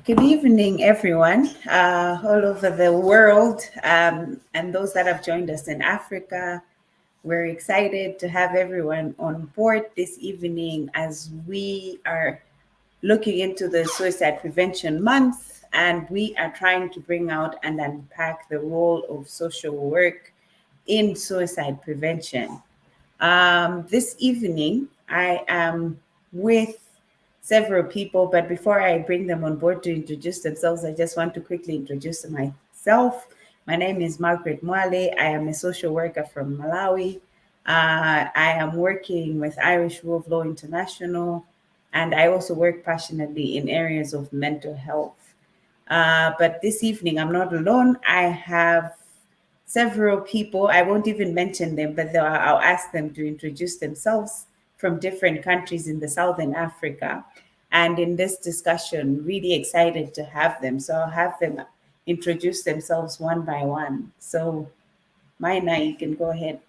Good evening, everyone, all over the world, and those that have joined us in Africa. We're excited to have everyone on board this evening as we are looking into the Suicide Prevention Month, and we are trying to bring out and unpack the role of social work in suicide prevention. This evening, I am with several people, but before I bring them on board to introduce themselves, I just want to quickly introduce myself. My name is Margaret Mwale. I am a social worker from Malawi. I am working with Irish Rule of Law International, and I also work passionately in areas of mental health. But this evening, I'm not alone. I have several people. I won't even mention them, but I'll ask them to introduce themselves from different countries in the Southern Africa. And in this discussion, really excited to have them. So I'll have them introduce themselves one by one. So, Maina, you can go ahead.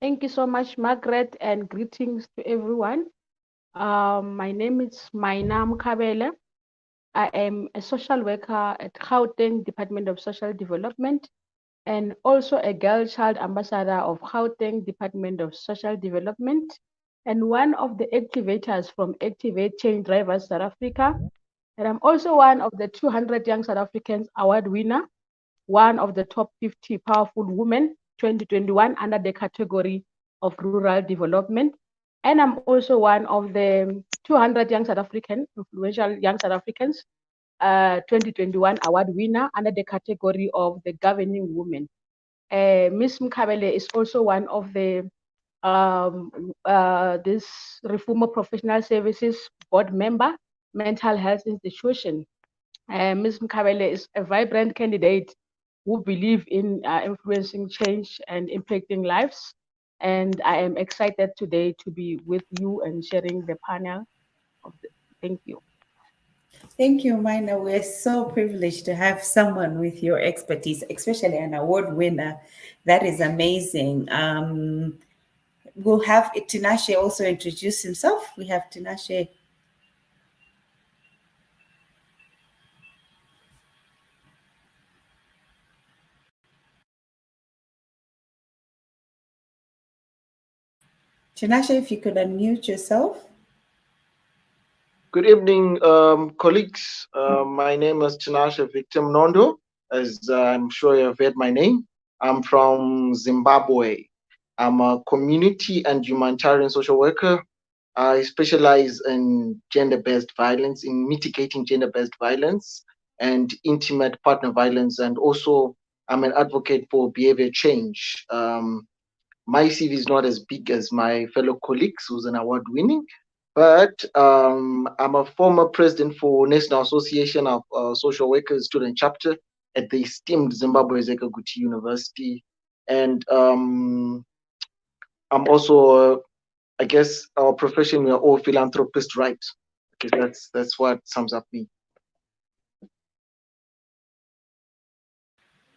Thank you so much, Margaret, and greetings to everyone. My name is Maina Mkabele. I am a social worker at Gauteng Department of Social Development and also a girl child ambassador of Gauteng Department of Social Development and one of the activators from Activate Change Drivers South Africa. And I'm also one of the 200 Young South Africans Award winner, one of the top 50 powerful women 2021 under the category of rural development. And I'm also one of the 200 Young South African, influential Young South Africans 2021 award winner under the category of the governing women. Ms. Mkabele is also one of the this Reformer Professional Services board member, mental health institution. Ms. Mkabele is a vibrant candidate who believe in influencing change and impacting lives. And I am excited today to be with you and sharing the panel. Thank you. Thank you, Maina. We're so privileged to have someone with your expertise, especially an award winner. That is amazing. We'll have Tinashe also introduce himself. We have Tinashe. Tinashe, if you could unmute yourself. Good evening, colleagues. My name is Tinashe Victim Nondo, as I'm sure you have heard my name. I'm from Zimbabwe. I'm a community and humanitarian social worker. I specialize in gender-based violence, in mitigating gender-based violence and intimate partner violence, and also I'm an advocate for behavior change. My CV is not as big as my fellow colleagues who's an award-winning, but I'm a former president for National Association of Social Workers Student Chapter at the esteemed Zimbabwe Zekaguti University. And I'm also, I guess, our profession, we are all philanthropists, right? Okay, that's what sums up me.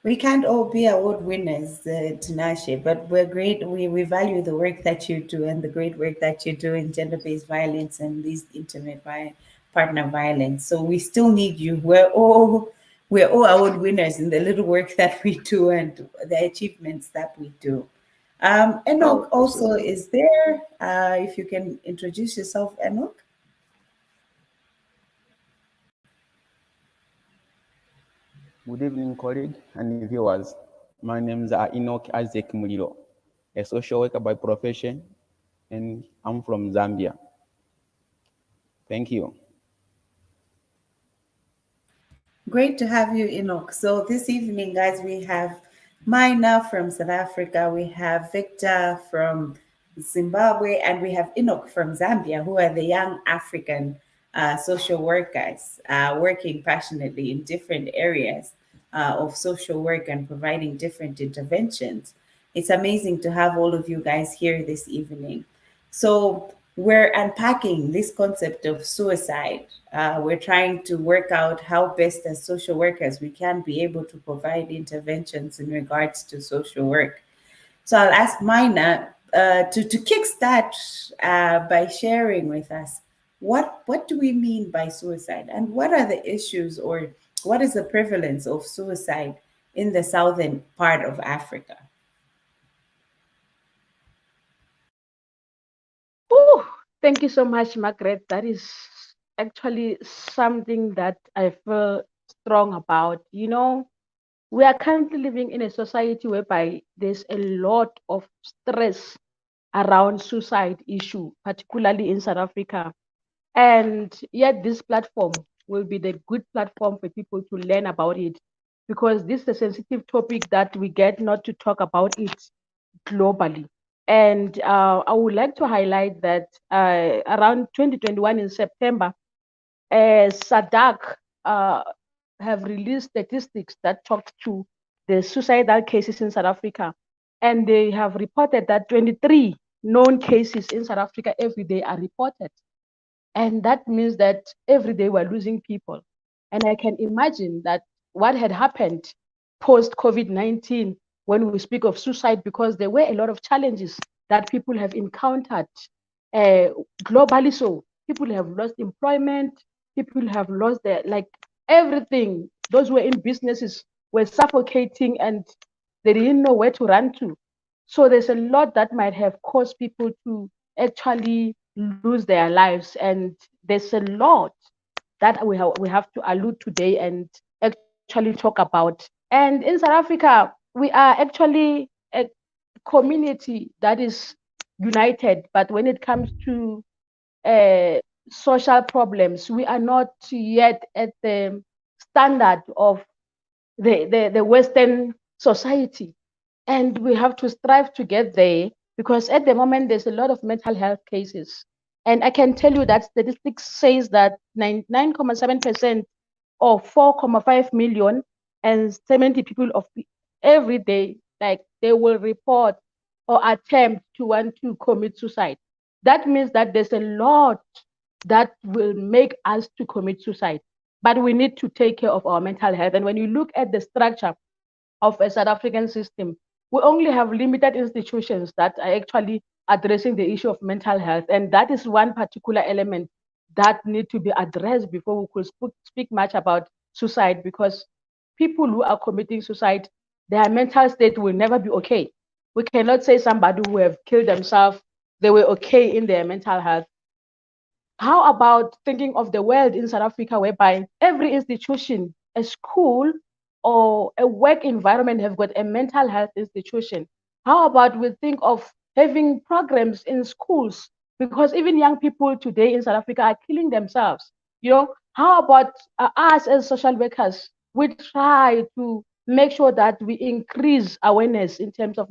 We can't all be award winners, Tinashe, but we're great. We value the work that you do and the great work that you do in gender-based violence and these intimate partner violence. So we still need you. We're all award winners in the little work that we do and the achievements that we do. Enoch also is there. If you can introduce yourself, Enoch. Good evening, colleagues and viewers. My name is Enoch Isaac Mulilo, a social worker by profession, and I'm from Zambia. Thank you. Great to have you, Enoch. So this evening, guys, we have Maina from South Africa, we have Victor from Zimbabwe, and we have Enoch from Zambia, who are the young African social workers working passionately in different areas of social work and providing different interventions. It's amazing to have all of you guys here this evening. So we're unpacking this concept of suicide. We're trying to work out how best as social workers we can be able to provide interventions in regards to social work. So I'll ask Maina to kickstart by sharing with us what do we mean by suicide, and what are the issues, or what is the prevalence of suicide in the southern part of Africa? Ooh, thank you so much, Margaret. That is actually something that I feel strong about. We are currently living in a society whereby there's a lot of stress around suicide issue, particularly in South Africa. And yet this platform will be the good platform for people to learn about it, because this is a sensitive topic that we get not to talk about it globally. And I would like to highlight that around 2021 in September, SADC uh, have released statistics that talk to the suicidal cases in South Africa. And they have reported that 23 known cases in South Africa every day are reported. And that means that every day we're losing people. And I can imagine that what had happened post COVID-19, when we speak of suicide, because there were a lot of challenges that people have encountered uh, globally. So people have lost employment, people have lost their, like, everything. Those who were in businesses were suffocating and they didn't know where to run to. So there's a lot that might have caused people to actually lose their lives. And there's a lot that we have to allude today and actually talk about. And in South Africa, we are actually a community that is united, but when it comes to uh, social problems, we are not yet at the standard of the Western society. And we have to strive to get there, because at the moment there's a lot of mental health cases. And I can tell you that statistics says that 99.7% or 4.5 million and 70 people of every day, like, they will report or attempt to want to commit suicide. That means that there's a lot that will make us to commit suicide. But we need to take care of our mental health. And when you look at the structure of a South African system, we only have limited institutions that are actually addressing the issue of mental health. And that is one particular element that need to be addressed before we could speak much about suicide, because people who are committing suicide, their mental state will never be okay. We cannot say somebody who have killed themselves, they were okay in their mental health. How about thinking of the world in South Africa, whereby every institution, a school or a work environment have got a mental health institution? How about we think of having programs in schools? Because even young people today in South Africa are killing themselves. How about us as social workers? We try to make sure that we increase awareness in terms of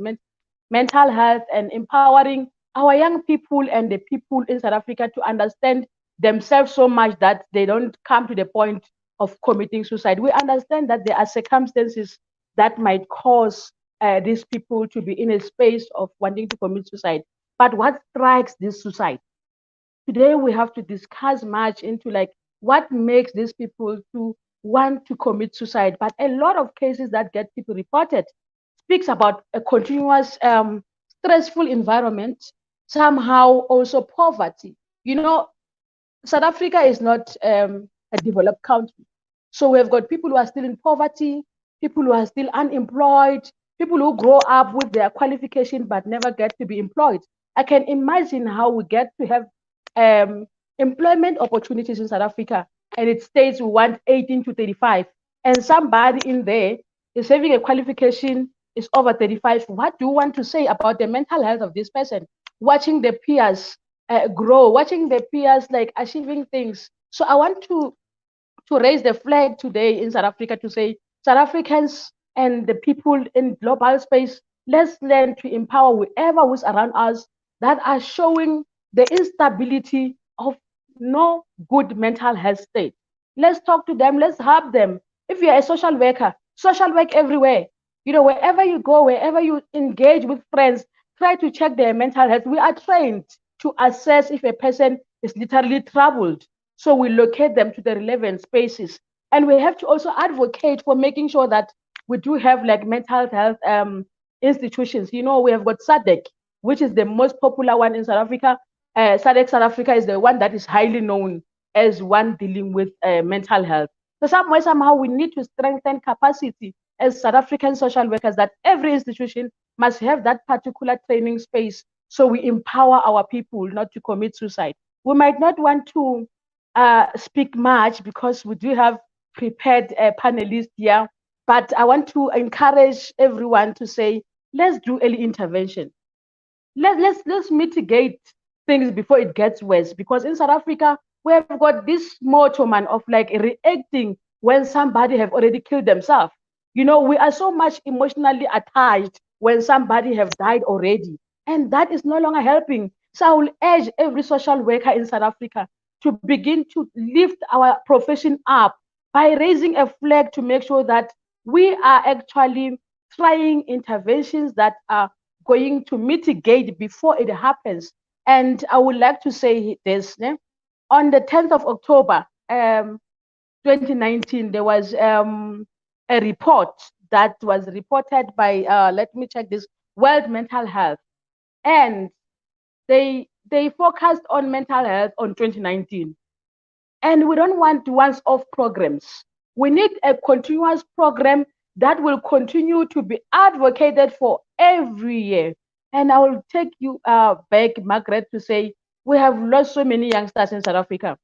mental health and empowering our young people and the people in South Africa to understand themselves so much that they don't come to the point of committing suicide. We understand that there are circumstances that might cause these people to be in a space of wanting to commit suicide. But what strikes this suicide? Today we have to discuss much into, like, what makes these people to want to commit suicide. But a lot of cases that get people reported speaks about a continuous stressful environment, somehow also poverty. South Africa is not a developed country. So we have got people who are still in poverty, people who are still unemployed, people who grow up with their qualification but never get to be employed. I can imagine how we get to have um, employment opportunities in South Africa, and it states we want 18 to 35, and somebody in there is having a qualification is over 35. What do you want to say about the mental health of this person? Watching the peers grow, watching the peers like achieving things. So I want to raise the flag today in South Africa to say, South Africans and the people in global space, let's learn to empower whoever who's around us that are showing the instability of no good mental health state. Let's talk to them, let's help them. If you're a social worker, social work everywhere. Wherever you go, wherever you engage with friends, try to check their mental health. We are trained to assess if a person is literally troubled. So we locate them to the relevant spaces. And we have to also advocate for making sure that we do have, like, mental health institutions. We have got SADC, which is the most popular one in South Africa. SADC South Africa is the one that is highly known as one dealing with mental health. So somehow we need to strengthen capacity as South African social workers, that every institution must have that particular training space, so we empower our people not to commit suicide. We might not want to speak much because we do have prepared panelists here, but I want to encourage everyone to say, let's do early intervention. Let's mitigate things before it gets worse, because in South Africa we have got this motto, man, of like reacting when somebody have already killed themselves. We are so much emotionally attached when somebody have died already, and that is no longer helping. So I will urge every social worker in South Africa to begin to lift our profession up by raising a flag to make sure that we are actually trying interventions that are going to mitigate before it happens. And I would like to say this: on the 10th of October, 2019, there was a report that was reported by, let me check this, World Mental Health. And they focused on mental health on 2019. And we don't want once-off programs. We need a continuous program that will continue to be advocated for every year. And I will take you back, Margaret, to say we have lost so many youngsters in South Africa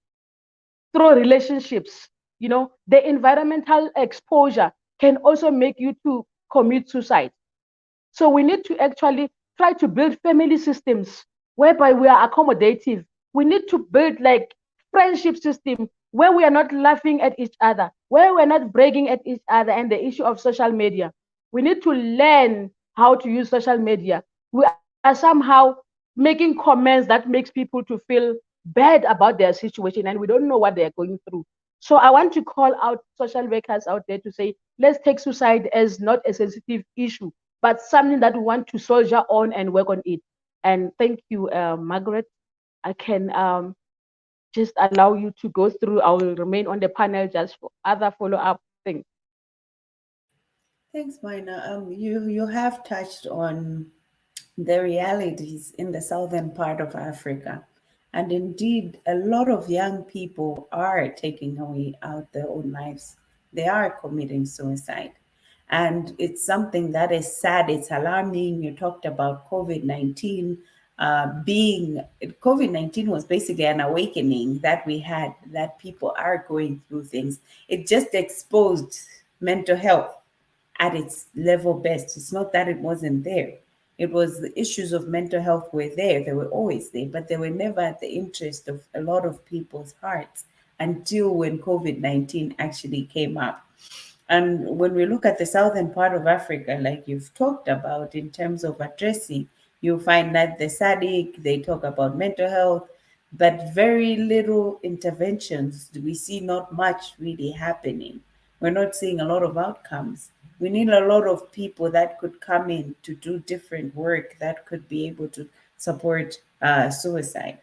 through relationships. The environmental exposure can also make you to commit suicide. So we need to actually try to build family systems whereby we are accommodative. We need to build like friendship system where we are not laughing at each other, where we're not bragging at each other, and the issue of social media. We need to learn how to use social media. We are somehow making comments that makes people to feel bad about their situation, and we don't know what they're going through. So I want to call out social workers out there to say, let's take suicide as not a sensitive issue, but something that we want to soldier on and work on it. And thank you, Margaret. I can just allow you to go through. I will remain on the panel just for other follow-up things. Thanks, Mina. You have touched on the realities in the southern part of Africa. And indeed, a lot of young people are taking away out their own lives. They are committing suicide. And it's something that is sad. It's alarming. You talked about COVID-19 being, COVID-19 was basically an awakening that we had, that people are going through things. It just exposed mental health at its level best. It's not that it wasn't there. It was the issues of mental health were there. They were always there, but they were never at the interest of a lot of people's hearts until when COVID-19 actually came up. And when we look at the southern part of Africa, like you've talked about in terms of addressing, you'll find that the SADC, they talk about mental health, but very little interventions. We see not much really happening. We're not seeing a lot of outcomes. We need a lot of people that could come in to do different work that could be able to support suicide.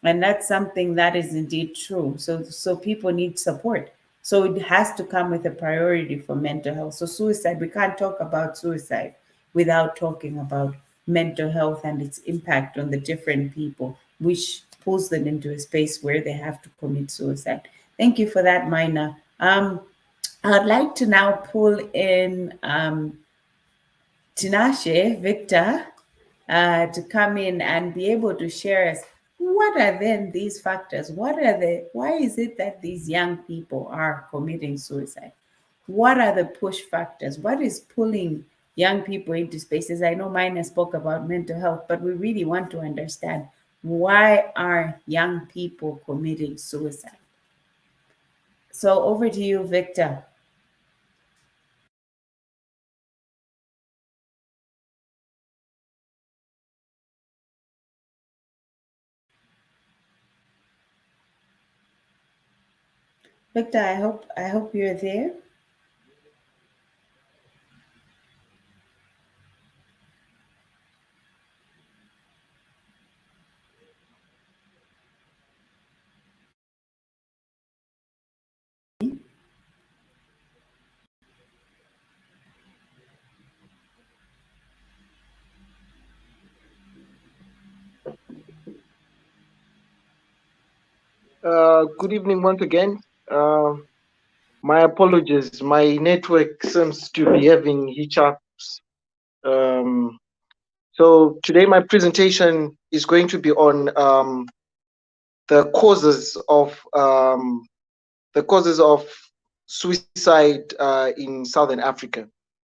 And that's something that is indeed true. So people need support. So it has to come with a priority for mental health. So suicide, we can't talk about suicide without talking about mental health and its impact on the different people, which pulls them into a space where they have to commit suicide. Thank you for that, Mina. I'd like to now pull in Tinashe, Victor, to come in and be able to share us what are then these factors? Why is it that these young people are committing suicide? What are the push factors? What is pulling young people into spaces? I know Mina spoke about mental health, but we really want to understand, why are young people committing suicide? So over to you, Victor. Victor, I hope you're there. Good evening once again. My apologies. My network seems to be having hitchups. Um, so today my presentation is going to be on the causes of suicide in Southern Africa.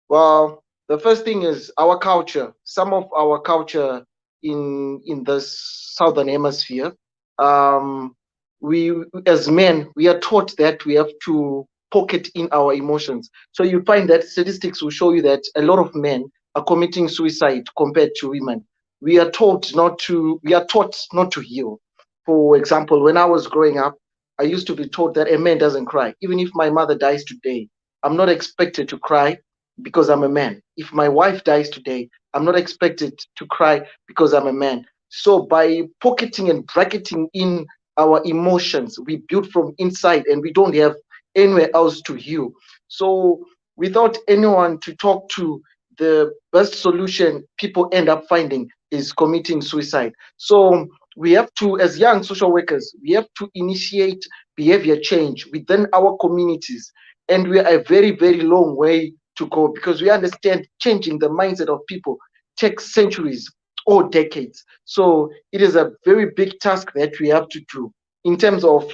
Well, the first thing is our culture. Some of our culture in the southern hemisphere, um, we as men we are taught that we have to pocket in our emotions. So you find that statistics will show you that a lot of men are committing suicide compared to women. We are taught not to. We are taught not to heal. For example, when I was growing up, I used to be taught that a man doesn't cry. Even if my mother dies today, I'm not expected to cry because I'm a man. If my wife dies today, I'm not expected to cry because I'm a man. So by pocketing and bracketing in our emotions, we build from inside and we don't have anywhere else to heal. So without anyone to talk to, the best solution people end up finding is committing suicide. So we have to, as young social workers, we have to initiate behavior change within our communities. And we are a very, very long way to go because we understand changing the mindset of people takes centuries or decades. So it is a very big task that we have to do in terms of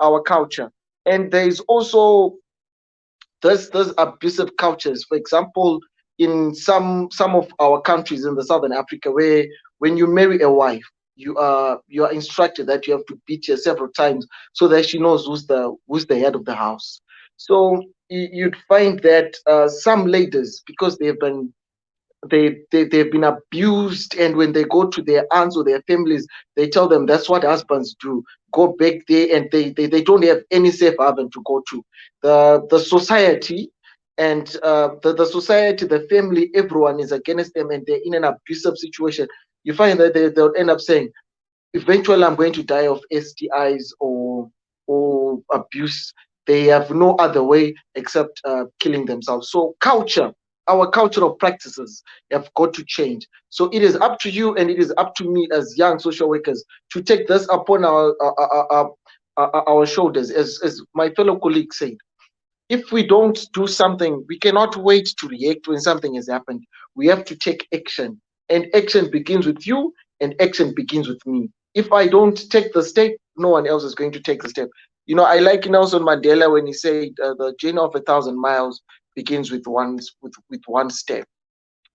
our culture. And there is also those abusive cultures. For example, in some of our countries in the Southern Africa, where when you marry a wife, you are instructed that you have to beat her several times so that she knows who's the head of the house. So you'd find that some ladies, because they've been abused, and when they go to their aunts or their families, they tell them that's what husbands do. Go back there, and they don't have any safe haven to go to. The society and the society, the family, everyone is against them, and they're in an abusive situation. You find that they'll end up saying, eventually I'm going to die of STIs or abuse. They have no other way except killing themselves. So culture, our cultural practices have got to change. So it is up to you and it is up to me as young social workers to take this upon our shoulders. As my fellow colleague said, if we don't do something, we cannot wait to react when something has happened. We have to take action. And action begins with you, and action begins with me. If I don't take the step, no one else is going to take the step. I like Nelson Mandela when he said, "The journey of 1,000 miles begins with one step."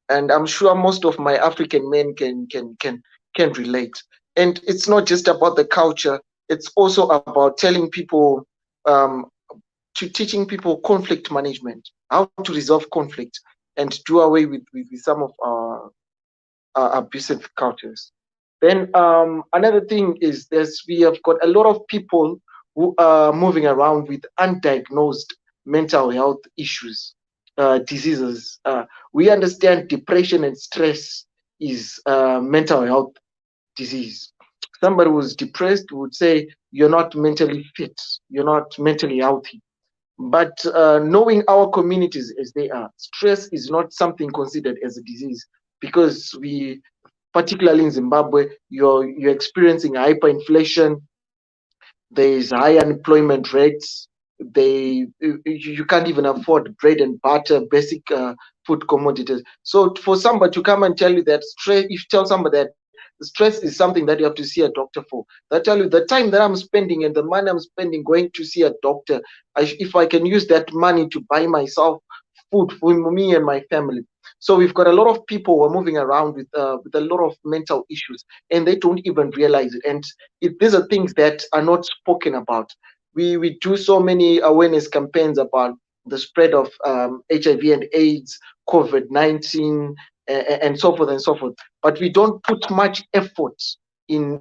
And I'm sure most of my African men can relate. And it's not just about the culture; it's also about telling people um, to teaching people conflict management, how to resolve conflict, and do away with some of our abusive cultures. Then another thing is this: we have got a lot of people who are moving around with undiagnosed mental health issues, diseases. We understand depression and stress is mental health disease. Somebody who's depressed would say you're not mentally fit, you're not mentally healthy. But knowing our communities as they are, stress is not something considered as a disease because we, particularly in Zimbabwe, you're experiencing hyperinflation. There is high unemployment rates. You can't even afford bread and butter, basic food commodities. So for somebody to come and tell you that stress, if you tell somebody that stress is something that you have to see a doctor for, they tell you the time that I'm spending and the money I'm spending going to see a doctor, if I can use that money to buy myself food for me and my family. So we've got a lot of people who are moving around with a lot of mental issues, and they don't even realize it. And these are things that are not spoken about. We do so many awareness campaigns about the spread of HIV and AIDS, COVID-19, and so forth and so forth. But we don't put much effort in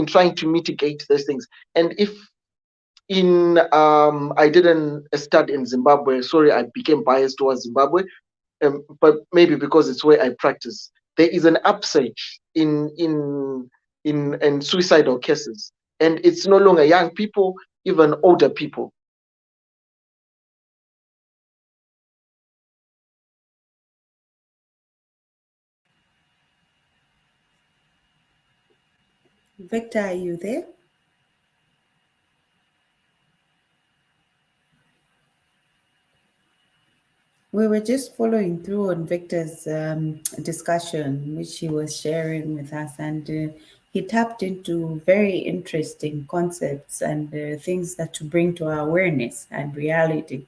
trying to mitigate those things. And if I didn't start in Zimbabwe, sorry, I became biased towards Zimbabwe, but maybe because it's where I practice. There is an upsurge in suicidal cases, and it's no longer young people, even older people. Victor, are you there? We were just following through on Victor's discussion, which he was sharing with us, and he tapped into very interesting concepts and things that to bring to our awareness and reality.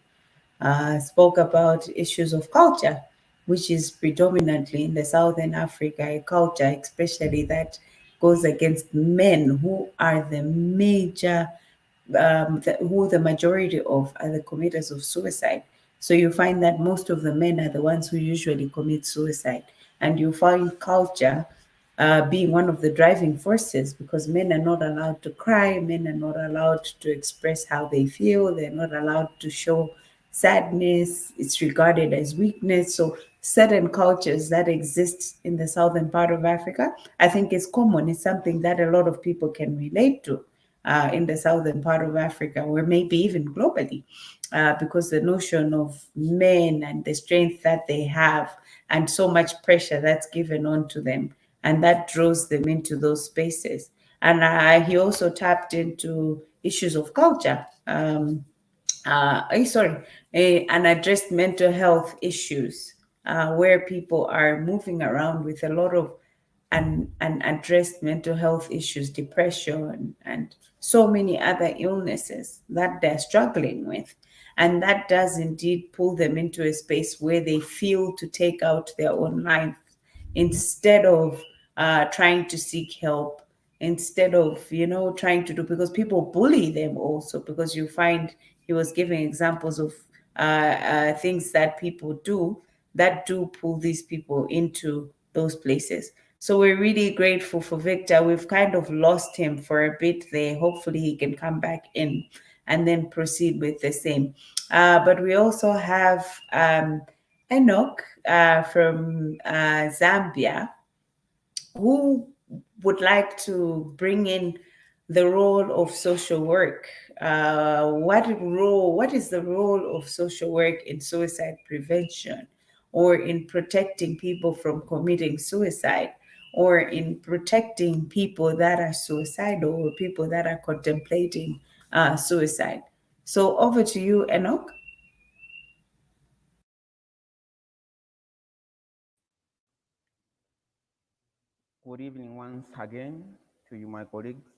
Spoke about issues of culture, which is predominantly in the Southern Africa a culture, especially that goes against men who are the major who the majority of are the committers of suicide. So you find that most of the men are the ones who usually commit suicide. And you find culture being one of the driving forces because men are not allowed to cry, men are not allowed to express how they feel, they're not allowed to show sadness, it's regarded as weakness. So certain cultures that exist in the southern part of Africa, I think is common. It's something that a lot of people can relate to in the southern part of Africa, or maybe even globally, because the notion of men and the strength that they have, and so much pressure that's given onto them, and that draws them into those spaces. And he also tapped into issues of culture. Sorry, and addressed mental health issues where people are moving around with a lot of and addressed mental health issues, depression, and so many other illnesses that they're struggling with. And that does indeed pull them into a space where they feel to take out their own life instead of trying to seek help, instead of trying to do, because people bully them also, because you find he was giving examples of things that people do that do pull these people into those places. So we're really grateful for Victor. We've kind of lost him for a bit there. Hopefully he can come back in and then proceed with the same. But we also have Enoch from Zambia, who would like to bring in the role of social work. What is the role of social work in suicide prevention, or in protecting people from committing suicide, or in protecting people that are suicidal, or people that are contemplating suicide? So over to you, Enoch. Good evening once again to you, my colleagues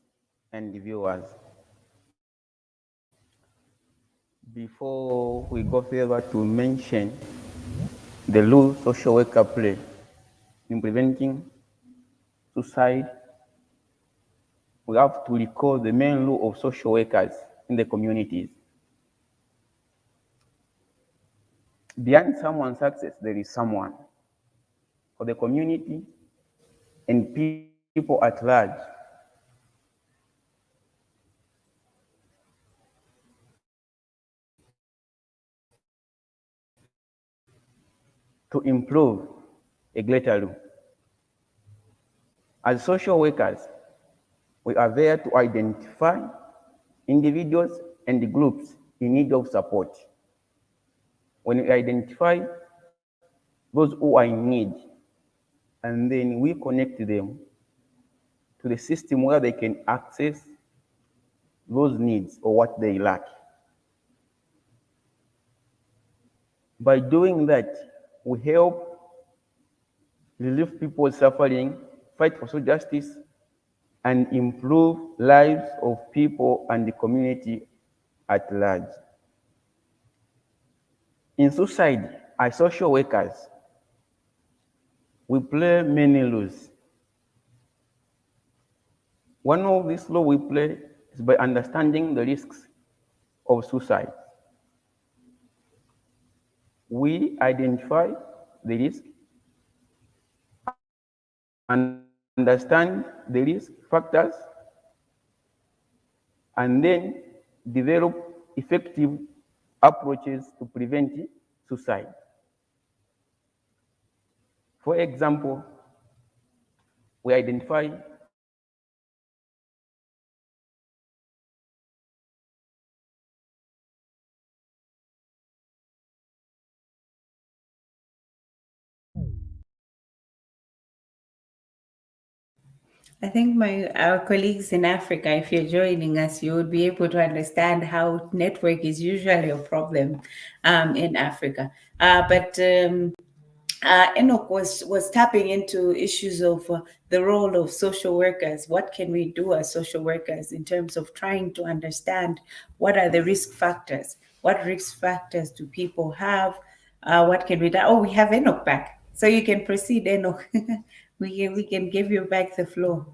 and the viewers. Before we go further to mention the role social worker play in preventing suicide, we have to recall the main role of social workers in the communities. Behind someone's success, there is someone. For the community and people at large, to improve a greater role. As social workers, we are there to identify individuals and groups in need of support. When we identify those who are in need, and then we connect them to the system where they can access those needs or what they lack. By doing that, we help relieve people's suffering, fight for social justice, and improve lives of people and the community at large. In society, as social workers, we play many roles. One of these roles we play is by understanding the risks of suicide. We identify the risk, understand the risk factors, and then develop effective approaches to prevent suicide. For example, we identify I think our colleagues in Africa, if you're joining us, you would be able to understand how network is usually a problem in Africa. But Enoch was tapping into issues of the role of social workers. What can we do as social workers in terms of trying to understand what are the risk factors? What risk factors do people have? What can we do? Oh, we have Enoch back, so you can proceed, Enoch. we can give you back the floor.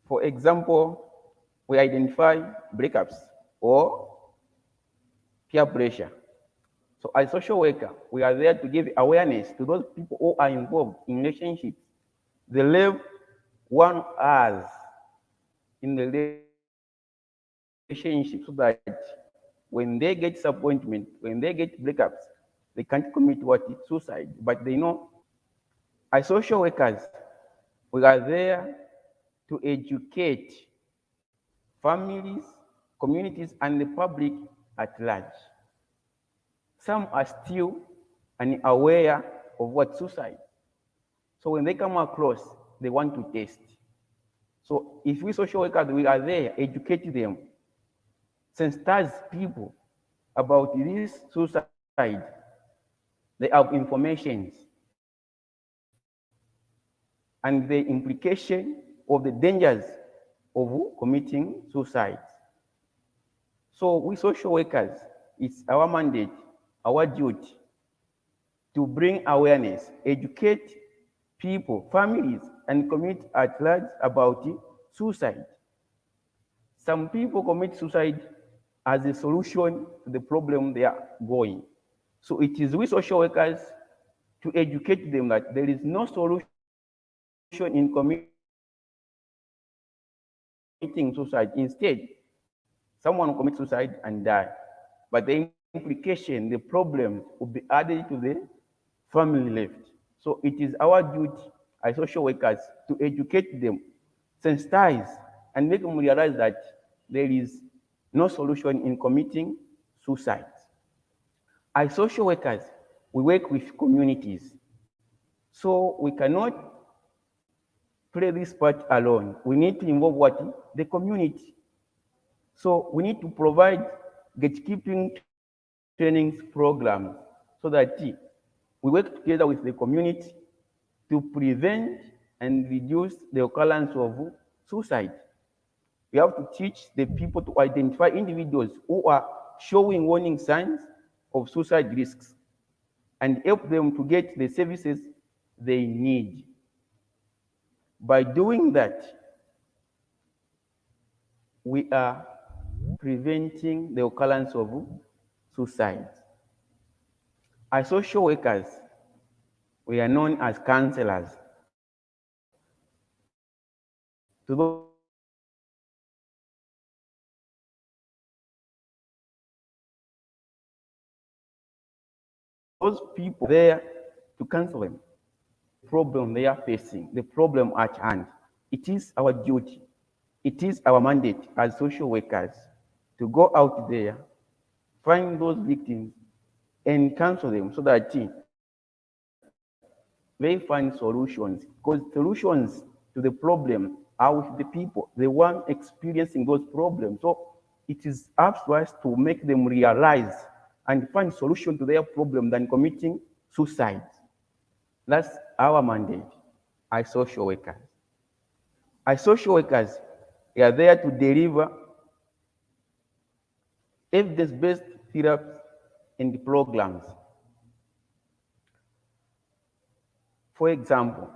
For example, we identify breakups or peer pressure. So as social worker, we are there to give awareness to those people who are involved in relationships. They live one as in the relationship so that when they get disappointment, when they get breakups, they can't commit what suicide. But they know as social workers, we are there to educate families, communities, and the public at large. Some are still unaware of what suicide. So when they come across, they want to test. So if we social workers, we are there, educate them, sensitize people about this suicide. They have information and the implication of the dangers of committing suicide. So we social workers, it's our mandate, our duty to bring awareness, educate people, families, and community at large about suicide. Some people commit suicide as a solution to the problem they are going. So it is we social workers to educate them that there is no solution in committing suicide. Instead, someone will commit suicide and die. But the implication, the problem will be added to the family left. So it is our duty as social workers to educate them, sensitize, and make them realize that there is no solution in committing suicide. As social workers, we work with communities. So we cannot play this part alone. We need to involve what? The community. So we need to provide gatekeeping trainings programs so that we work together with the community to prevent and reduce the occurrence of suicide. We have to teach the people to identify individuals who are showing warning signs of suicide risks and help them to get the services they need. By doing that, we are preventing the occurrence of suicide. As social workers, we are known as counselors. To those people who are there to counsel them the problem they are facing, the problem at hand. It is our duty, it is our mandate as social workers to go out there, find those victims, and counsel them so that they find solutions. Because solutions to the problem are with the people, the one experiencing those problems. So it is up to us to make them realize and find solution to their problem than committing suicide. That's our mandate as social workers. As social workers, we are there to deliver evidence-based therapies and programs. For example,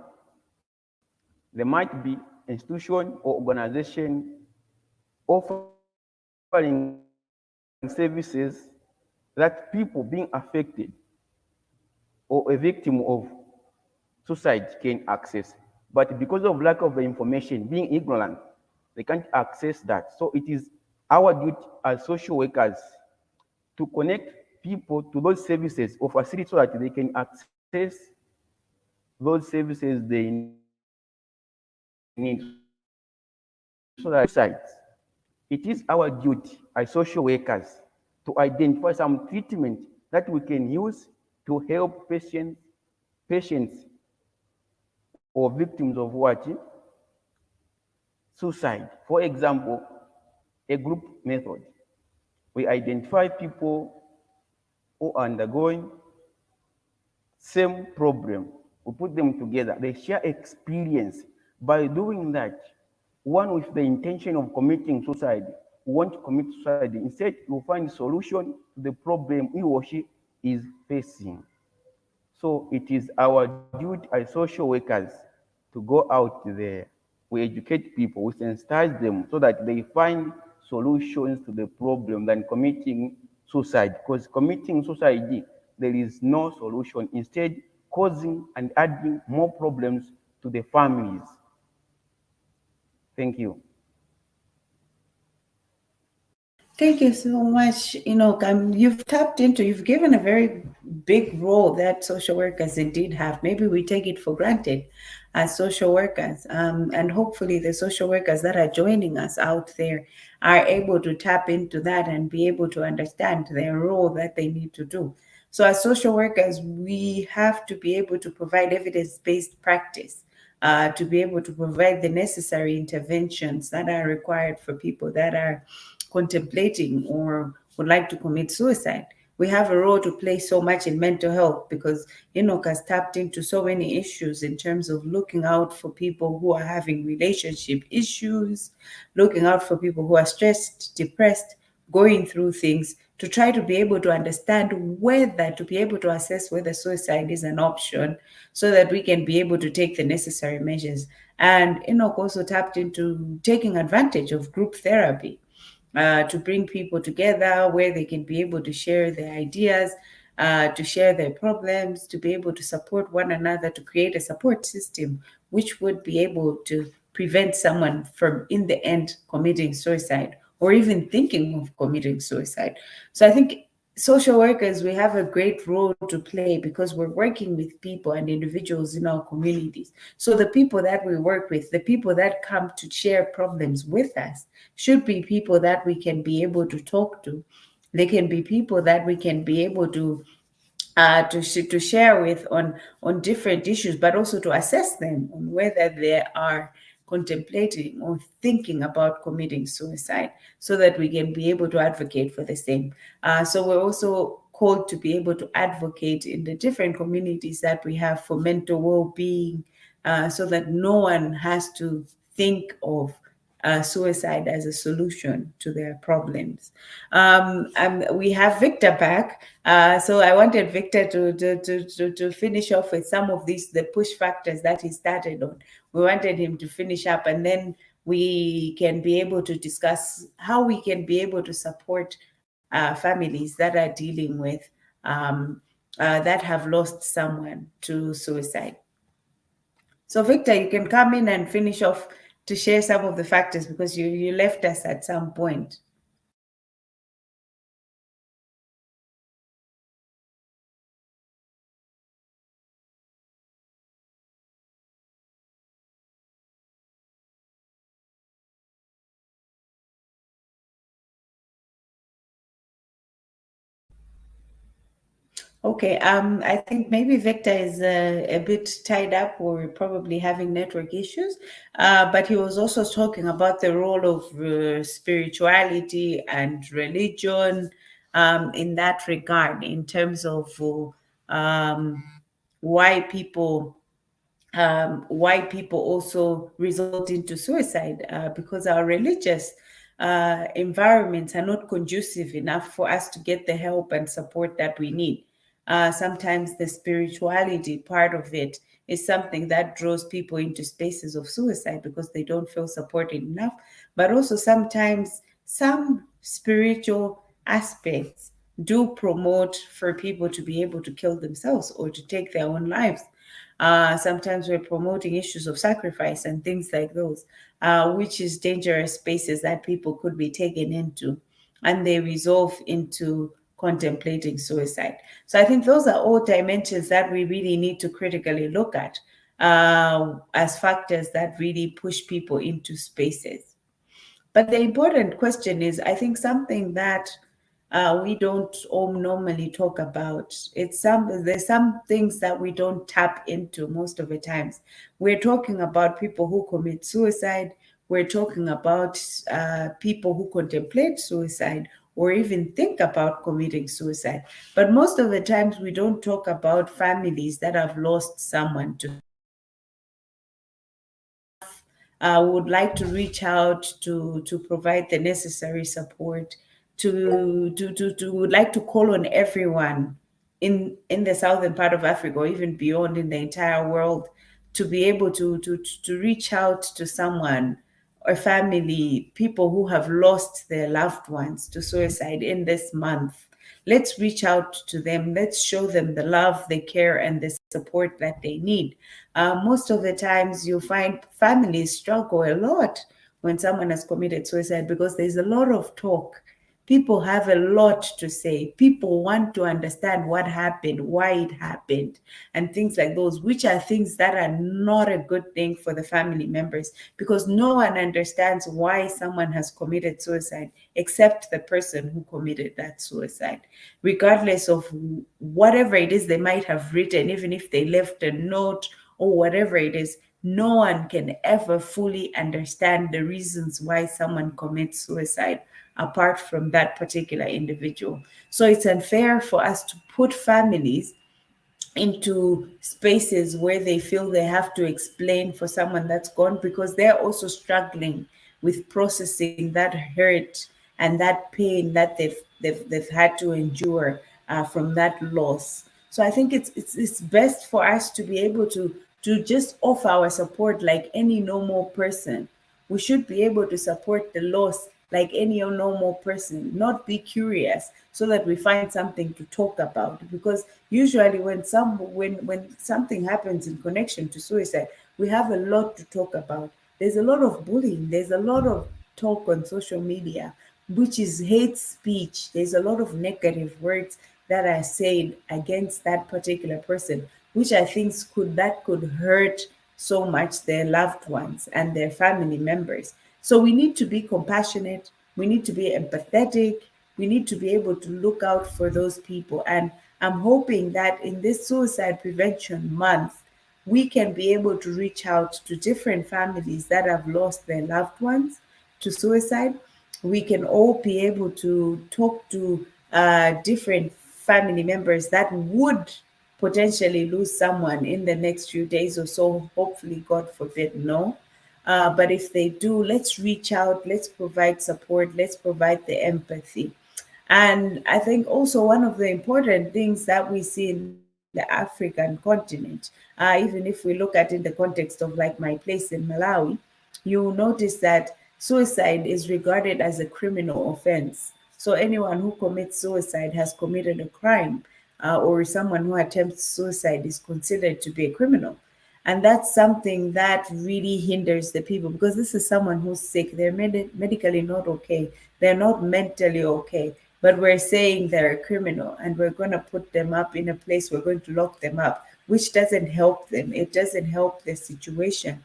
there might be institution or organization offering services that people being affected or a victim of suicide can access. But because of lack of information, being ignorant, they can't access that. So it is our duty as social workers to connect people to those services or facilities so that they can access those services they need so that suicides. It is our duty as social workers to identify some treatment that we can use to prevent to help patients or victims of what? Suicide. For example, a group method. We identify people who are undergoing same problem. We put them together. They share experience. By doing that, one with the intention of committing suicide won't commit suicide. Instead, you'll find solution to the problem he or she is facing. So it is our duty as social workers to go out there. We educate people, we sensitize them so that they find solutions to the problem than committing suicide. Because committing suicide, there is no solution. Instead, causing and adding more problems to the families. Thank you. Thank you so much, Enoch. You've given a very big role that social workers indeed have. Maybe we take it for granted as social workers. And hopefully, the social workers that are joining us out there are able to tap into that and be able to understand their role that they need to do. So, as social workers, we have to be able to provide evidence based practice. To be able to provide the necessary interventions that are required for people that are contemplating or would like to commit suicide. We have a role to play so much in mental health because Enoch has tapped into so many issues in terms of looking out for people who are having relationship issues, looking out for people who are stressed, depressed, going through things to try to be able to understand whether, to be able to assess whether suicide is an option so that we can be able to take the necessary measures. And Enoch also tapped into taking advantage of group therapy to bring people together where they can be able to share their ideas, to share their problems, to be able to support one another, to create a support system which would be able to prevent someone from, in the end, committing suicide or even thinking of committing suicide. So I think social workers, we have a great role to play because we're working with people and individuals in our communities. So the people that we work with, the people that come to share problems with us, should be people that we can be able to talk to. They can be people that we can be able to share with on different issues, but also to assess them on whether they are contemplating or thinking about committing suicide, so that we can be able to advocate for the same. So we're also called to be able to advocate in the different communities that we have for mental well-being, so that no one has to think of suicide as a solution to their problems. We have Victor back. So I wanted Victor to finish off with some of these, the push factors that he started on. We wanted him to finish up, and then we can be able to discuss how we can be able to support families that are dealing with that have lost someone to suicide. So Victor, you can come in and finish off to share some of the factors because you left us at some point. Okay, I think maybe Victor is a bit tied up or probably having network issues, but he was also talking about the role of spirituality and religion in that regard, in terms of um, why people also result into suicide because our religious environments are not conducive enough for us to get the help and support that we need. Sometimes the spirituality part of it is something that draws people into spaces of suicide because they don't feel supported enough. But also sometimes some spiritual aspects do promote for people to be able to kill themselves or to take their own lives. Sometimes we're promoting issues of sacrifice and things like those, which is dangerous spaces that people could be taken into, and they resolve into contemplating suicide. So I think those are all dimensions that we really need to critically look at as factors that really push people into spaces. But the important question is, I think something that we don't all normally talk about. There's some things that we don't tap into most of the times. We're talking about people who commit suicide. We're talking about people who contemplate suicide or even think about committing suicide. But most of the times we don't talk about families that have lost someone to would like to reach out to provide the necessary support, to would like to call on everyone in the southern part of Africa or even beyond in the entire world to be able to reach out to someone or family, people who have lost their loved ones to suicide in this month. Let's reach out to them. Let's show them the love, the care, and the support that they need. Most of the times, you find families struggle a lot when someone has committed suicide because there's a lot of talk. People have a lot to say. People want to understand what happened, why it happened, and things like those, which are things that are not a good thing for the family members because no one understands why someone has committed suicide except the person who committed that suicide. Regardless of whatever it is they might have written, even if they left a note or whatever it is, no one can ever fully understand the reasons why someone commits suicide apart from that particular individual. So it's unfair for us to put families into spaces where they feel they have to explain for someone that's gone because they're also struggling with processing that hurt and that pain that they've had to endure from that loss. So I think it's best for us to be able to just offer our support like any normal person. We should be able to support the loss like any normal person, not be curious so that we find something to talk about. Because usually when something happens in connection to suicide, we have a lot to talk about. There's a lot of bullying, there's a lot of talk on social media, which is hate speech. There's a lot of negative words that are said against that particular person, which I think could hurt so much their loved ones and their family members. So we need to be compassionate, we need to be empathetic, we need to be able to look out for those people. And I'm hoping that in this suicide prevention month, we can be able to reach out to different families that have lost their loved ones to suicide. We can all be able to talk to different family members that would potentially lose someone in the next few days or so. Hopefully, God forbid, no. But if they do, let's reach out, let's provide support, let's provide the empathy. And I think also one of the important things that we see in the African continent, even if we look at in the context of like my place in Malawi, you notice that suicide is regarded as a criminal offense. So anyone who commits suicide has committed a crime, or someone who attempts suicide is considered to be a criminal. And that's something that really hinders the people because this is someone who's sick. They're medically not okay. They're not mentally okay. But we're saying they're a criminal and we're going to put them up in a place, we're going to lock them up, which doesn't help them. It doesn't help the situation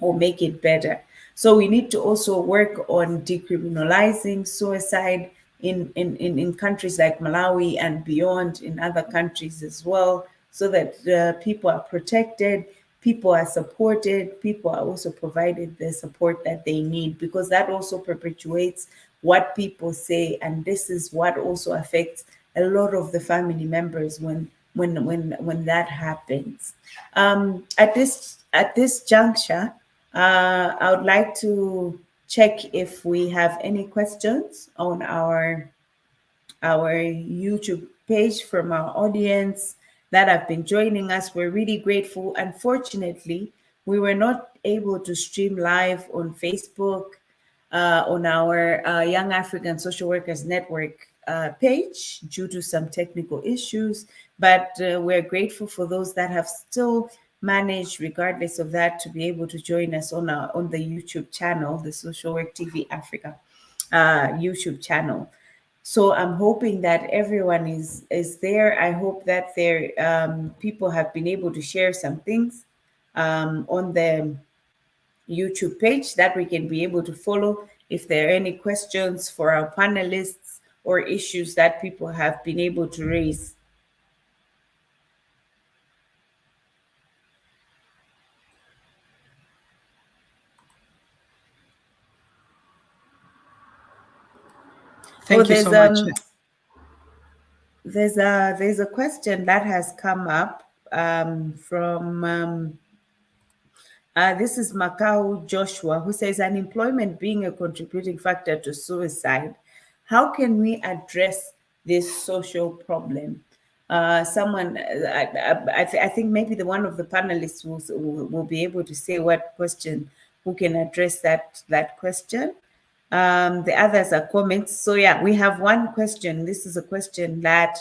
or make it better. So we need to also work on decriminalizing suicide in countries like Malawi and beyond, in other countries as well, so that people are protected, people are supported, people are also provided the support that they need, because that also perpetuates what people say, and this is what also affects a lot of the family members when that happens. At this juncture, I would like to check if we have any questions on our YouTube page from our audience that have been joining us. We're really grateful. Unfortunately, we were not able to stream live on Facebook, on our Young African Social Workers Network page due to some technical issues, but we're grateful for those that have still managed, regardless of that, to be able to join us on the YouTube channel, the Social Work TV Africa YouTube channel. So I'm hoping that everyone is there. I hope that there people have been able to share some things on the YouTube page that we can be able to follow. If there are any questions for our panelists or issues that people have been able to raise? Thank you so much. There's a question that has come up from this is Macau Joshua, who says unemployment being a contributing factor to suicide. How can we address this social problem? Someone, I think maybe the one of the panelists will be able to say what question, who can address that question. The others are comments. So yeah, we have one question. This is a question that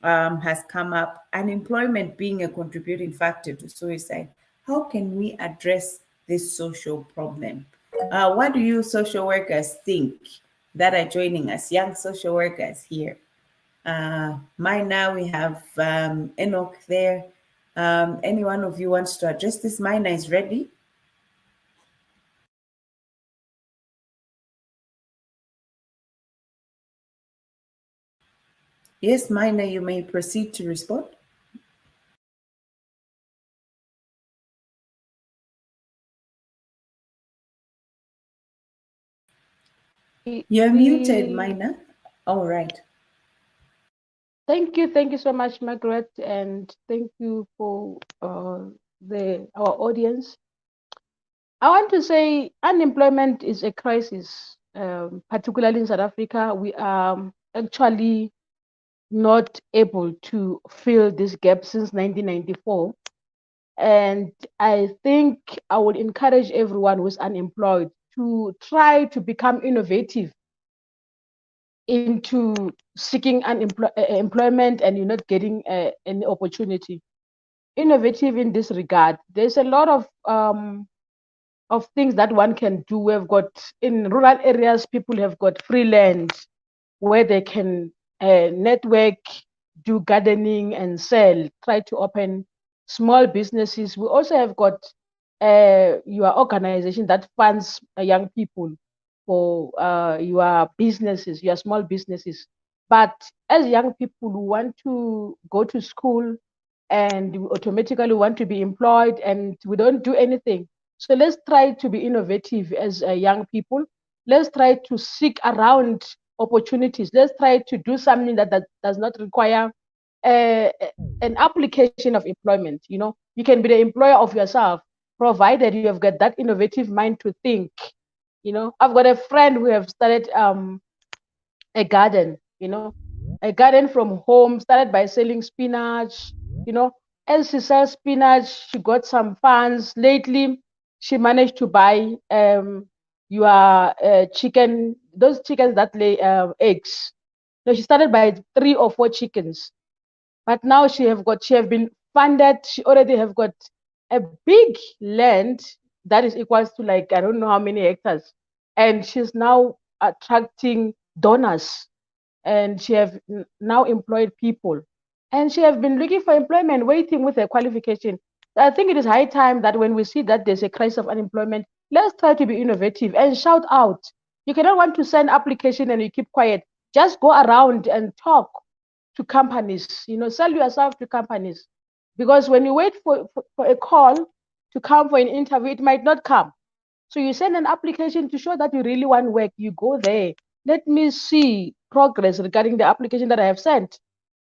has come up. Unemployment being a contributing factor to suicide. How can we address this social problem? What do you social workers think that are joining us, young social workers here? Mina, we have Enoch there. Any one of you wants to address this? Mina is ready. Yes, Mina, you may proceed to respond. You're muted, Mina. All right. Thank you so much, Margaret, and thank you for our audience. I want to say unemployment is a crisis, particularly in South Africa. We are actually not able to fill this gap since 1994. And I think I would encourage everyone who's unemployed to try to become innovative into seeking employment and you're not getting any opportunity. Innovative in this regard. There's a lot of things that one can do. We've got in rural areas, people have got free land where they can network, do gardening and sell, try to open small businesses. We also have got your organization that funds young people for your businesses, your small businesses. But as young people who want to go to school and we automatically want to be employed and we don't do anything. So let's try to be innovative as young people. Let's try to seek around opportunities. Let's try to do something that does not require uh, an application of employment. You know, you can be the employer of yourself, provided you have got that innovative mind to think. You know, I've got a friend who have started a garden, you know, a garden from home, started by selling spinach, you know. As she sells spinach, she got some funds. Lately, she managed to buy your chicken, those chickens that lay eggs. So she started by 3 or 4 chickens, but now she have been funded. She already have got a big land that is equals to like I don't know how many hectares, and she's now attracting donors and she have now employed people and she have been looking for employment waiting with a qualification. I think it is high time that when we see that there's a crisis of unemployment, let's try to be innovative and shout out. You cannot want to send application and you keep quiet. Just go around and talk to companies, you know, sell yourself to companies, because when you wait for a call to come for an interview, it might not come. So you send an application to show that you really want work. You go there. Let me see progress regarding the application that I have sent.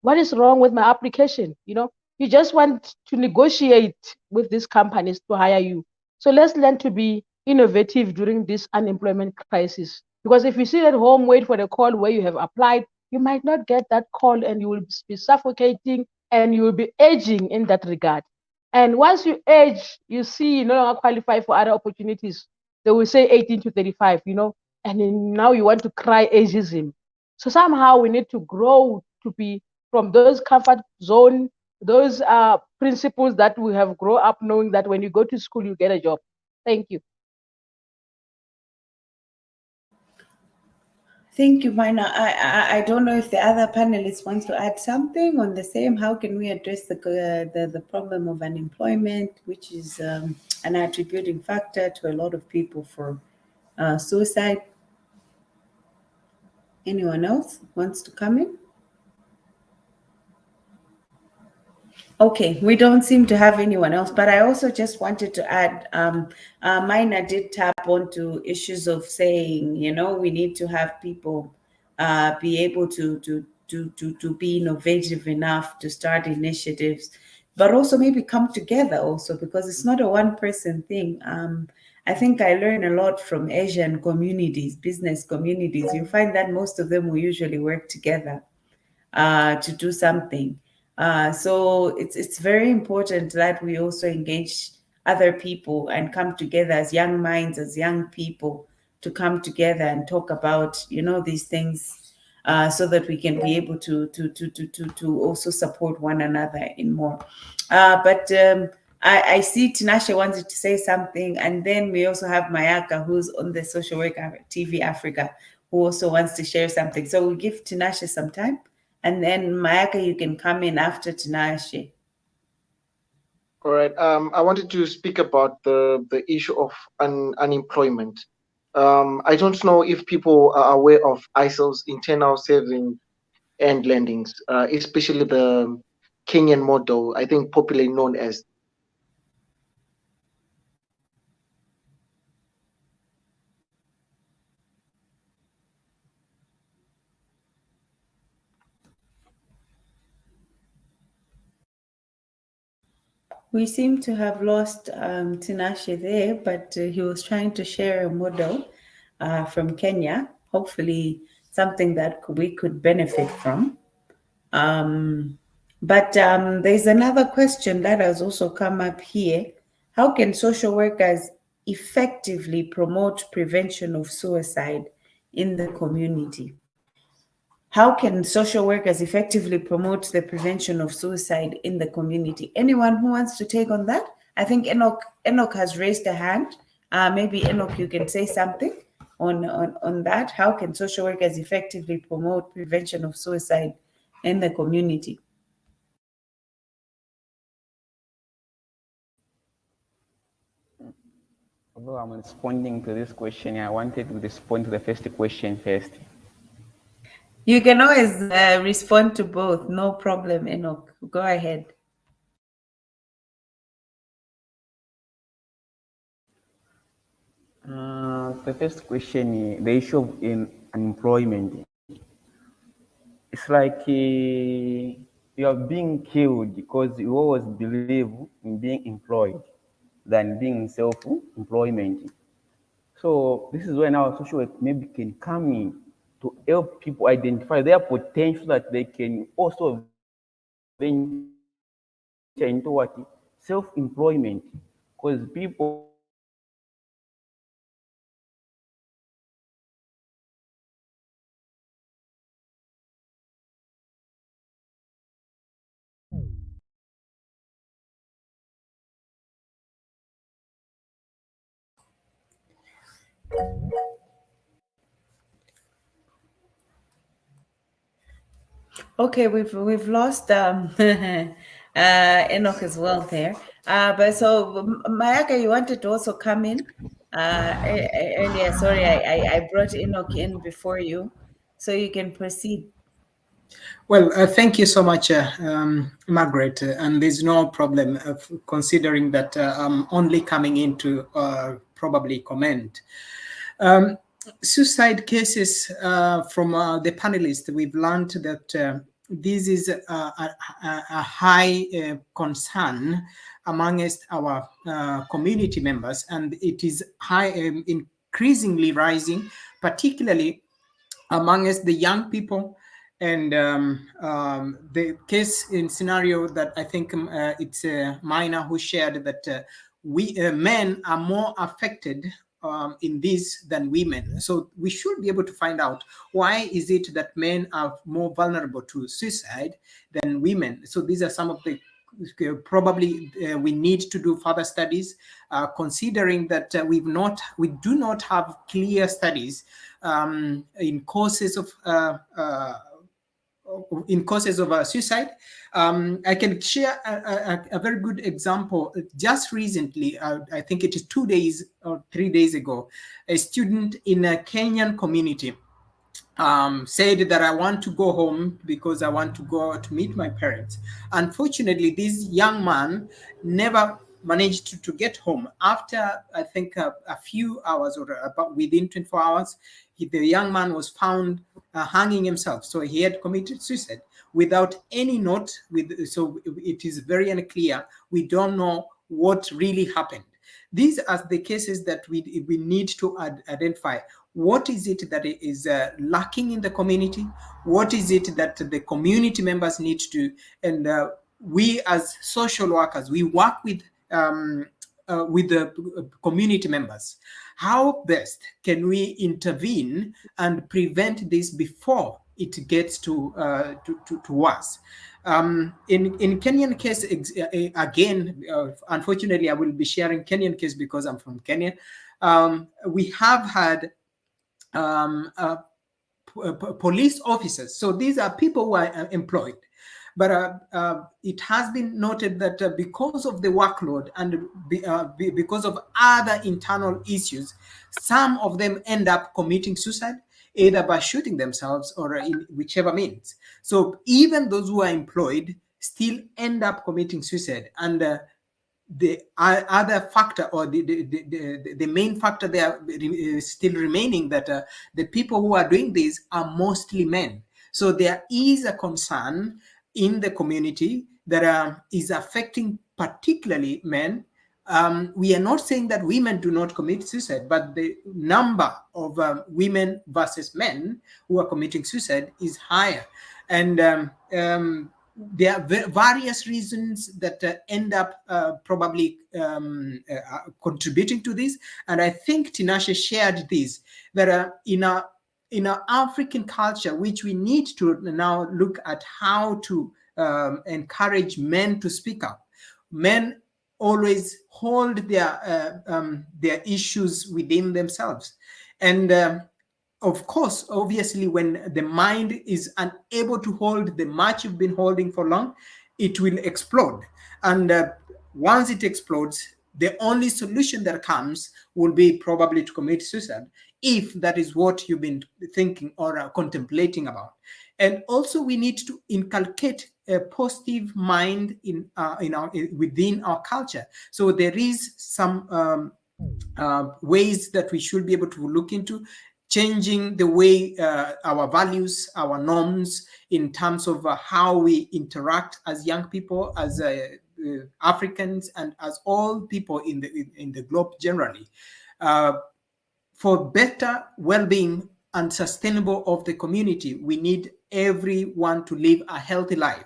What is wrong with my application? You know, you just want to negotiate with these companies to hire you. So let's learn to be innovative during this unemployment crisis. Because if you sit at home, wait for the call where you have applied, you might not get that call and you will be suffocating and you will be aging in that regard. And once you age, you see you no longer qualify for other opportunities. They will say 18 to 35, you know, and then now you want to cry ageism. So somehow we need to grow to be from those comfort zone, those principles that we have grown up knowing that when you go to school, you get a job. Thank you. Thank you, Mina. I don't know if the other panelists want to add something on the same. How can we address the problem of unemployment, which is an attributing factor to a lot of people for suicide? Anyone else wants to come in? Okay, we don't seem to have anyone else, but I also just wanted to add, Mina did tap onto issues of saying, we need to have people be able to be innovative enough to start initiatives, but also maybe come together also, because it's not a one-person thing. I think I learn a lot from Asian communities, business communities. You find that most of them will usually work together to do something. So it's very important that we also engage other people and come together as young minds, as young people, to come together and talk about these things, so that we can be able to also support one another in more. But I see Tinashe wanted to say something, and then we also have Mayaka, who's on the Social Work TV Africa, who also wants to share something. So we'll give Tinashe some time, and then Mayaka, you can come in after Tinashe. All right. I wanted to speak about the issue of unemployment. I don't know if people are aware of ISO's internal saving and lendings, especially the Kenyan model, I think popularly known as. We seem to have lost Tinashe there, but he was trying to share a model from Kenya, hopefully something that we could benefit from. But there's another question that has also come up here. How can social workers effectively promote prevention of suicide in the community? How can social workers effectively promote the prevention of suicide in the community? Anyone who wants to take on that? I think Enoch has raised a hand. Maybe Enoch, you can say something on that. How can social workers effectively promote prevention of suicide in the community? Although I'm responding to this question, I wanted to respond to the first question first. You can always respond to both. No problem, Enoch. Go ahead. The first question, the issue of unemployment. It's like you are being killed because you always believe in being employed than being self-employment. So this is where now social work maybe can come in to help people identify their potential that they can also venture into what? Self-employment. Because people Okay, we've lost Enoch as well there. But so Mayaka, you wanted to also come in earlier. Sorry, I brought Enoch in before you, so you can proceed. Well, thank you so much, Margaret. And there's no problem considering that I'm only coming in to probably comment. Suicide cases from the panelists, we've learned that this is a high concern amongst our community members, and it is high, increasingly rising, particularly amongst the young people. And the case in scenario that I think it's Mina who shared that we men are more affected in this than women. So we should be able to find out why is it that men are more vulnerable to suicide than women. So these are some of the probably we need to do further studies, considering that we do not have clear studies in causes of suicide. I can share a very good example. Just recently, I think it is 2 days or 3 days ago, a student in a Kenyan community said that I want to go home because I want to go to meet my parents. Unfortunately, this young man never managed to get home. After, I think, a few hours, or about within 24 hours, the young man was found hanging himself. So he had committed suicide without any note. So it is very unclear. We don't know what really happened. These are the cases that we need to identify. What is it that is lacking in the community? What is it that the community members need to do? And we as social workers, we work with the community members. How best can we intervene and prevent this before it gets to us? In Kenyan case, again, unfortunately, I will be sharing Kenyan case because I'm from Kenya. We have had police officers. So these are people who are employed. But it has been noted that because of the workload and because of other internal issues, some of them end up committing suicide, either by shooting themselves or in whichever means. So even those who are employed still end up committing suicide. And the other factor, or the main factor there is still remaining, that the people who are doing this are mostly men. So there is a concern in the community that is affecting particularly men. We are not saying that women do not commit suicide, but the number of women versus men who are committing suicide is higher. And there are various reasons that end up probably contributing to this. And I think Tinashe shared this, that in our African culture, which we need to now look at how to encourage men to speak up. Men always hold their issues within themselves. And of course, obviously, when the mind is unable to hold the much you've been holding for long, it will explode. And once it explodes, the only solution that comes will be probably to commit suicide, if that is what you've been thinking or contemplating about. And also, we need to inculcate a positive mind within our culture. So there is some ways that we should be able to look into changing the way our values, our norms, in terms of how we interact as young people, as Africans, and as all people in the globe generally, for better well-being and sustainable of the community. We need everyone to live a healthy life.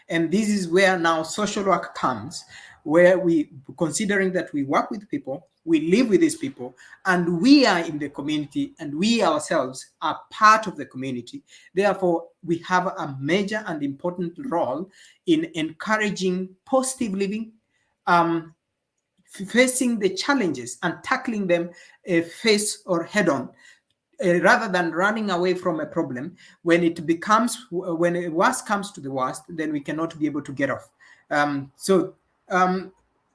And this is where now social work comes, where we, considering that we work with people, we live with these people, and we are in the community, and we ourselves are part of the community. Therefore, we have a major and important role in encouraging positive living, facing the challenges and tackling them face or head on, rather than running away from a problem. When the worst comes to the worst, then we cannot be able to get off.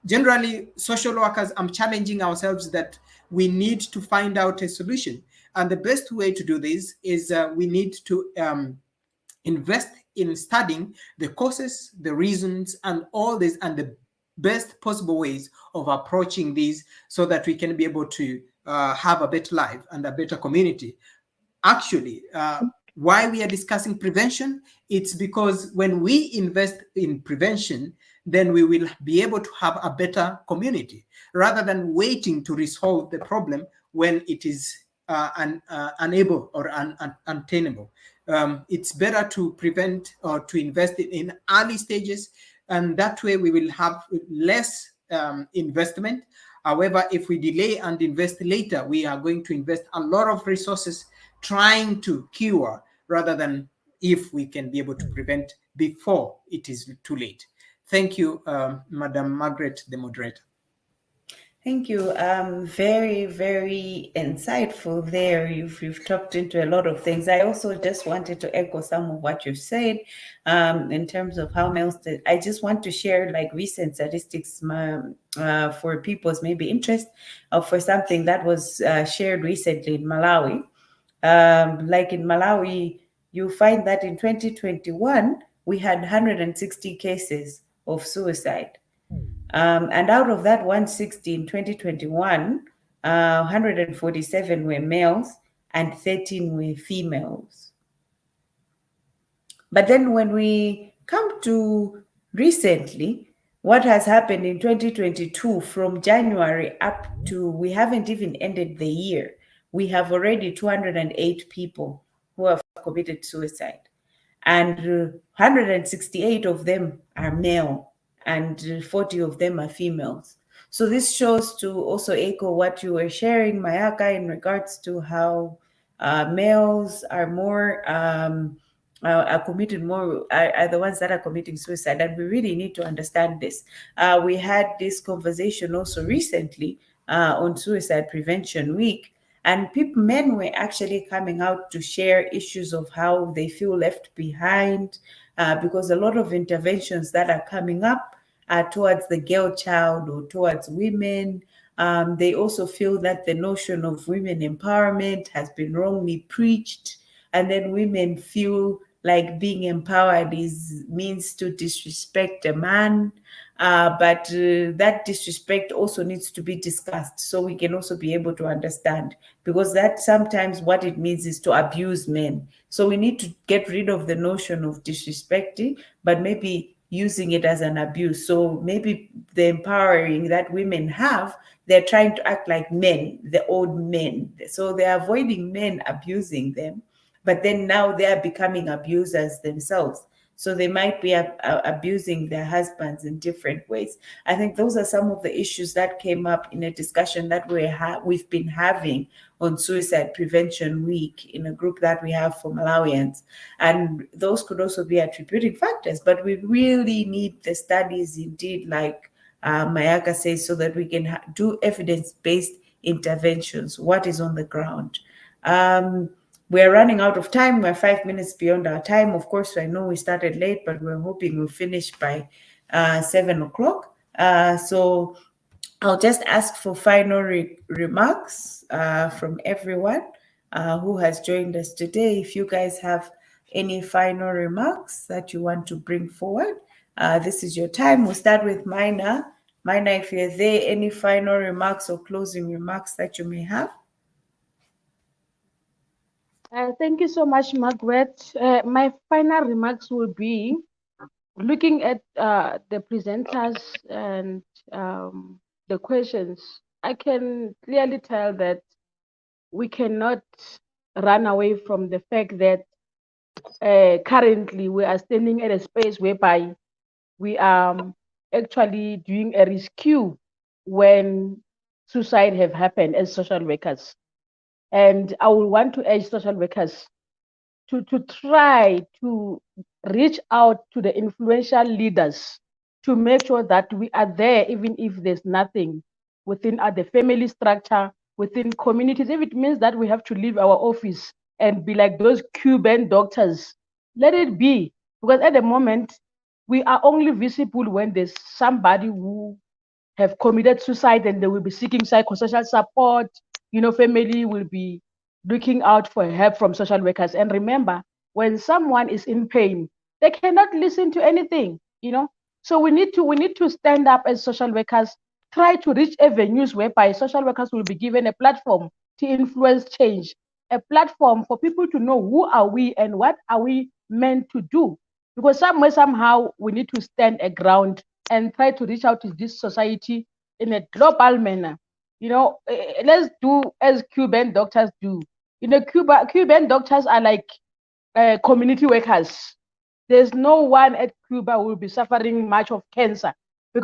Generally, social workers, I'm challenging ourselves that we need to find out a solution. And the best way to do this is we need to invest in studying the causes, the reasons, and all this, and the best possible ways of approaching these, so that we can be able to have a better life and a better community. Actually, why we are discussing prevention, it's because when we invest in prevention, then we will be able to have a better community, rather than waiting to resolve the problem when it is unable or untenable. It's better to prevent or to invest in early stages, and that way we will have less investment. However, if we delay and invest later, we are going to invest a lot of resources trying to cure, rather than if we can be able to prevent before it is too late. Thank you, Madam Margaret, the moderator. Thank you. Very, very insightful there. You've talked into a lot of things. I also just wanted to echo some of what you said in terms of how males. I just want to share like recent statistics for people's maybe interest for something that was shared recently in Malawi, Like in Malawi, you find that in 2021, we had 160 cases of suicide. And out of that 160 in 2021, 147 were males and 13 were females. But then when we come to recently, what has happened in 2022 from January up to, we haven't even ended the year, we have already 208 people who have committed suicide. And 168 of them are male and 40 of them are females. So this shows to also echo what you were sharing, Mayaka, in regards to how males are more are committed more are the ones that are committing suicide, and we really need to understand this. We had this conversation also recently on Suicide Prevention Week, and men were actually coming out to share issues of how they feel left behind, because a lot of interventions that are coming up are towards the girl child or towards women. They also feel that the notion of women empowerment has been wrongly preached, and then women feel like being empowered means to disrespect a man. But that disrespect also needs to be discussed so we can also be able to understand, because that sometimes what it means is to abuse men. So we need to get rid of the notion of disrespecting, but maybe using it as an abuse. So maybe the empowering that women have, they're trying to act like men, the old men. So they're avoiding men abusing them, but then now they are becoming abusers themselves. So they might be abusing their husbands in different ways. I think those are some of the issues that came up in a discussion that we've been having on Suicide Prevention Week in a group that we have for Malawians. And those could also be attributing factors, but we really need the studies indeed, like Mayaka says, so that we can do evidence-based interventions, what is on the ground. We're running out of time. We're 5 minutes beyond our time. Of course, I know we started late, but we're hoping we'll finish by 7 o'clock. So I'll just ask for final remarks from everyone who has joined us today. If you guys have any final remarks that you want to bring forward, this is your time. We'll start with Mina. Mina, if you're there, any final remarks or closing remarks that you may have? Thank you so much, Margaret. My final remarks will be looking at the presenters and the questions. I can clearly tell that we cannot run away from the fact that currently we are standing at a space whereby we are actually doing a rescue when suicide have happened as social workers. And I would want to urge social workers to try to reach out to the influential leaders to make sure that we are there, even if there's nothing within the family structure, within communities. If it means that we have to leave our office and be like those Cuban doctors, let it be. Because at the moment, we are only visible when there's somebody who have committed suicide and they will be seeking psychosocial support. Family will be looking out for help from social workers. And remember, when someone is in pain, they cannot listen to anything. So we need to stand up as social workers, try to reach avenues whereby social workers will be given a platform to influence change, a platform for people to know who are we and what are we meant to do. Because somewhere, somehow, we need to stand a ground and try to reach out to this society in a global manner. Let's do as Cuban doctors do. Cuban doctors are like community workers. There's no one at Cuba who will be suffering much of cancer